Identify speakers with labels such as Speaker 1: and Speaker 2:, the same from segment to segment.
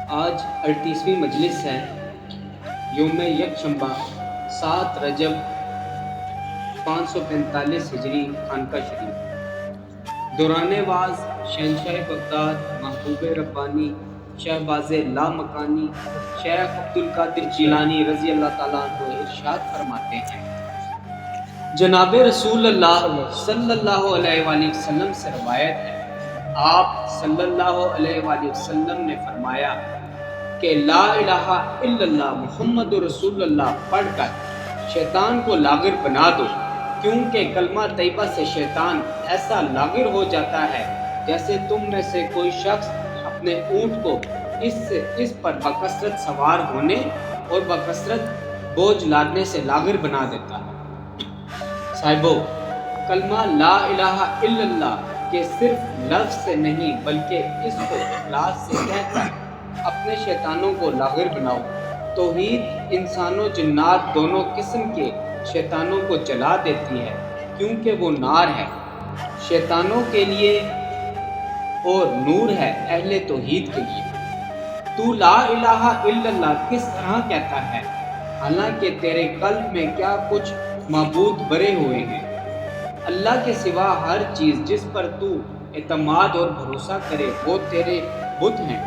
Speaker 1: آج 38ویں مجلس ہے، یوم یکشنبہ 7 رجب 545 ہجری خانقاہ شریف۔ دوران واز شہنشاہ بغداد محبوب ربانی شہباز لامکانی شیخ عبدالقادر جیلانی رضی اللہ تعالیٰ عنہ ارشاد فرماتے ہیں، جناب رسول اللہ صلی اللہ علیہ وآلہ وسلم سے روایت ہے، آپ صلی اللہ علیہ وآلہ وسلم نے فرمایا کہ لا الہ الا اللہ محمد رسول اللہ پڑھ کر شیطان کو لاغر بنا دو، کیونکہ کلمہ طیبہ سے شیطان ایسا لاغر ہو جاتا ہے جیسے تم میں سے کوئی شخص اپنے اونٹ کو اس پر بکثرت سوار ہونے اور بکثرت بوجھ لادنے سے لاغر بنا دیتا ہے۔ صاحبو، کلمہ لا الہ الا اللہ کے صرف لفظ سے نہیں بلکہ اس کو اخلاص سے کہہ کر اپنے شیطانوں کو لاغر بناؤ۔ توحید انسان و جنات دونوں قسم کے شیطانوں کو جلا دیتی ہے، کیونکہ وہ نار ہے شیطانوں کے لیے اور نور ہے اہل توحید کے لیے۔ تو لا الہ الا اللہ کس طرح کہتا ہے حالانکہ تیرے قلب میں کیا کچھ معبود بھرے ہوئے ہیں؟ اللہ کے سوا ہر چیز جس پر تو اعتماد اور بھروسہ کرے وہ تیرے بت ہیں۔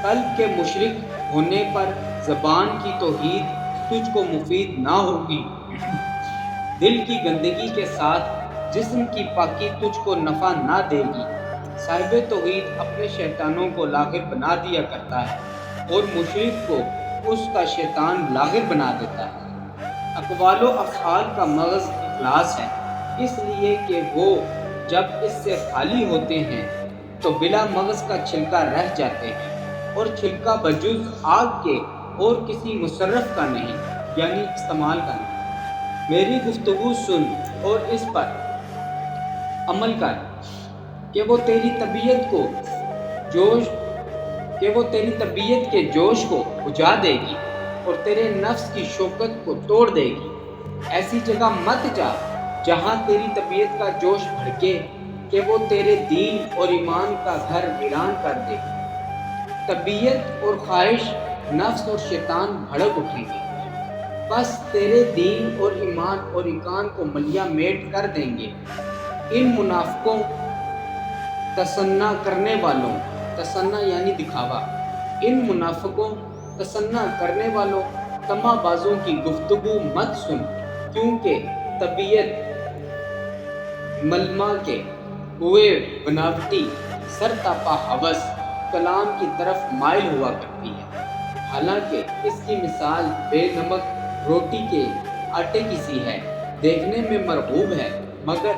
Speaker 1: قلب کے مشرک ہونے پر زبان کی توحید تجھ کو مفید نہ ہوگی، دل کی گندگی کے ساتھ جسم کی پاکی تجھ کو نفع نہ دے گی۔ صاحب توحید اپنے شیطانوں کو لاغر بنا دیا کرتا ہے اور مشرک کو اس کا شیطان لاغر بنا دیتا ہے۔ اقوال و افعال کا مغز اخلاص ہے، اس لیے کہ وہ جب اس سے خالی ہوتے ہیں تو بلا مغز کا چھلکا رہ جاتے ہیں، اور چھلکا بجز آگ کے اور کسی مصرف کا نہیں، یعنی استعمال کا نہیں۔ میری گفتگو سن اور اس پر عمل کر کہ وہ تیری طبیعت کے جوش کو بجھا دے گی اور تیرے نفس کی شوکت کو توڑ دے گی۔ ایسی جگہ مت جا جہاں تیری طبیعت کا جوش بھڑکے کہ وہ تیرے دین اور ایمان کا گھر ویران کر دے گی۔ طبیعت اور خواہش، نفس اور شیطان بھڑک اٹھیں گے، بس تیرے دین اور ایمان اور ایقان کو ملیا میٹ کر دیں گے۔ ان منافقوں، تصنع کرنے والوں، تصنع یعنی دکھاوا، ان منافقوں، تصنع کرنے والوں، طمع بازوں کی گفتگو مت سن، کیونکہ طبیعت ملما کے ہوئے بناوٹی سرتاپا ہوس کلام کی طرف مائل ہوا کرتی ہے، حالانکہ اس کی مثال بے نمک روٹی کے آٹے کی سی ہے، دیکھنے میں مرغوب ہے مگر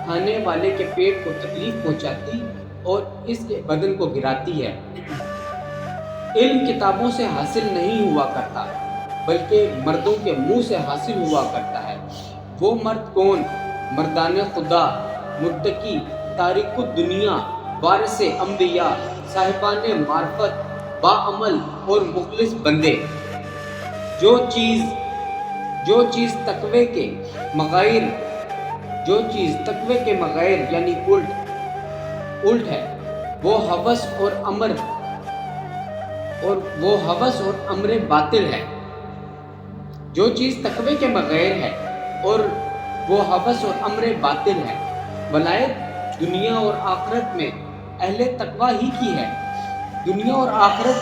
Speaker 1: کھانے والے کے پیٹ کو تکلیف پہنچاتی اور اس کے بدن کو گراتی ہے۔ علم کتابوں سے حاصل نہیں ہوا کرتا بلکہ مردوں کے منہ سے حاصل ہوا کرتا ہے۔ وہ مرد کون؟ مردان خدا، متقی، تارک الدنیا، وارث انبیاء، صاحبان معرفت، باعمل اور مخلص بندے۔ جو چیز تقوی کے مغیر یعنی الٹ ہے، وہ ہوس اور امر باطل ہے۔ جو چیز تقوی کے بغیر ہے اور وہ ہوس اور امر باطل ہے۔ ولایت دنیا اور آخرت میں اہل تقوی ہی کی ہے۔ دنیا اور آخرت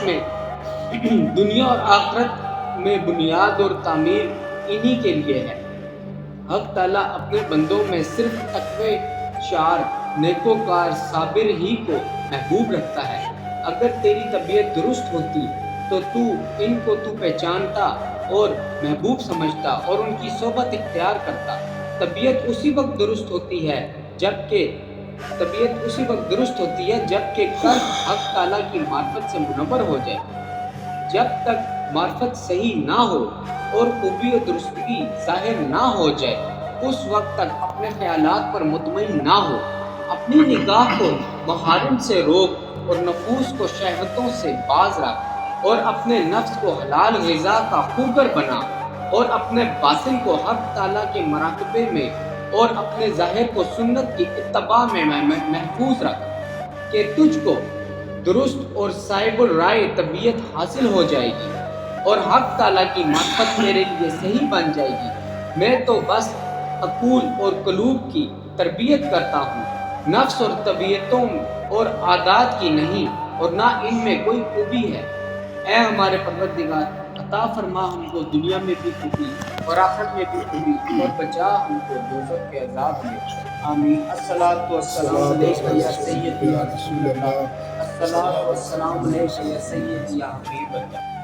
Speaker 1: میں بنیاد اور تعمیر انہی کے لیے ہے۔ حق تعالیٰ اپنے بندوں میں صرف تقوی شار، نیکوکار، صابر ہی کو محبوب رکھتا ہے۔ اگر تیری طبیعت درست ہوتی تو ان کو پہچانتا اور محبوب سمجھتا اور ان کی صحبت اختیار کرتا۔ طبیعت اسی وقت درست ہوتی ہے جبکہ قلب حق تعالیٰ کی معرفت سے منور ہو جائے۔ جب تک معرفت صحیح نہ ہو اور خوبی و درستگی ظاہر نہ ہو جائے، اس وقت تک اپنے خیالات پر مطمئن نہ ہو۔ اپنی نگاہ کو محارم سے روک اور نفوس کو شہوتوں سے باز رکھ، اور اپنے نفس کو حلال غذا کا خوگر بنا، اور اپنے باطن کو حق تعالیٰ کے مراقبے میں اور اپنے ظاہر کو سنت کی اتباع میں محفوظ رکھ، کہ تجھ کو درست اور صاحب الرائے طبیعت حاصل ہو جائے گی اور حق تعالیٰ کی معرفت میرے لیے صحیح بن جائے گی۔ میں تو بس عقول اور قلوب کی تربیت کرتا ہوں، نفس اور طبیعتوں اور عادات کی نہیں، اور نہ ان میں کوئی خوبی ہے۔ اے ہمارے پروردگار، عطا فرما ہم کو دنیا میں بھی خوبی اور آخرت میں بھی خوبی، اور بچا ہم کو دوزخ کے عذاب میں۔ آمین۔ الصلاۃ والسلام علیک یا سیدی یا رسول اللہ، الصلاۃ والسلام علیک یا سیدی یا حبیب اللہ۔